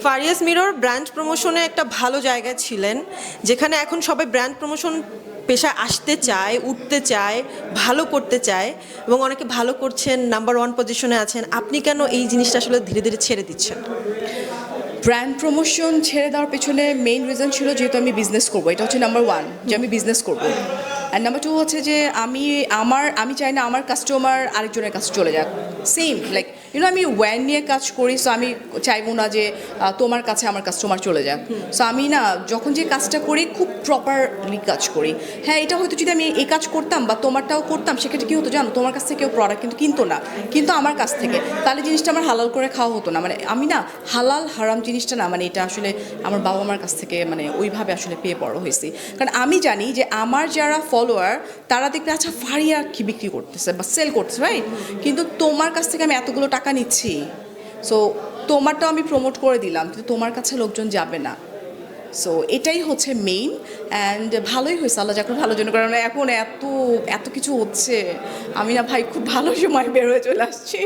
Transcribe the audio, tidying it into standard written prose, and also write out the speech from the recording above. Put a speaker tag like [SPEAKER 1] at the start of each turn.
[SPEAKER 1] ফারিয়াস mirror brand প্রমোশনে একটা ভালো জায়গায় ছিলেন, যেখানে এখন সবাই ব্র্যান্ড প্রমোশন পেশায় আসতে চায়, উঠতে চায়, ভালো করতে চায় এবং অনেকে ভালো করছেন, নাম্বার ওয়ান পজিশনে আছেন। আপনি কেন এই জিনিসটা আসলে ধীরে ধীরে ছেড়ে দিচ্ছেন?
[SPEAKER 2] ব্র্যান্ড প্রমোশন ছেড়ে দেওয়ার পেছনে মেইন রিজন ছিল যেহেতু আমি বিজনেস করবো, এটা হচ্ছে নাম্বার ওয়ান, যে আমি বিজনেস করবো। অ্যান্ড নাম্বার টু হচ্ছে যে আমি চাই না আমার কাস্টমার আরেকজনের কাছে চলে যাক। সেম লাইক আমি ওয়্যান নিয়ে কাজ করি, সো আমি চাইবো না যে তোমার কাছে আমার কাস্টমার চলে যাক। সো আমি না যখন যে কাজটা করি খুব প্রপারলি কাজ করি। হ্যাঁ, এটা হয়তো যদি আমি এই কাজ করতাম বা তোমারটাও করতাম, সেক্ষেত্রে কী হতো জানো, তোমার কাছ থেকে কেউ প্রোডাক্ট কিন্তু কিনতো না, কিন্তু আমার কাছ থেকে, তাহলে জিনিসটা আমার হালাল করে খাওয়া হতো না। মানে আমি না হালাল হারাম জিনিসটা না, মানে এটা আসলে আমার বাবা মার কাছ থেকে মানে ওইভাবে আসলে পেয়ে বড় হয়েছি। কারণ আমি জানি যে আমার যারা ফলোয়ার তারা দেখবে আচ্ছা ফারিয়া কি বিক্রি করতেছে বা সেল করতেছে, রাইট, কিন্তু তোমার কাছ থেকে আমি এতগুলো টাকা নিচ্ছি, সো তোমারটাও আমি প্রমোট করে দিলাম, কিন্তু তোমার কাছে লোকজন যাবে না। সো এটাই হচ্ছে মেইন। অ্যান্ড ভালোই হয়েছে, আল্লাহ যাকে ভালো জন্য, কারণ এখন এত এত কিছু হচ্ছে, আমি না ভাই খুব ভালো সময় বের হয়ে চলে আসছি।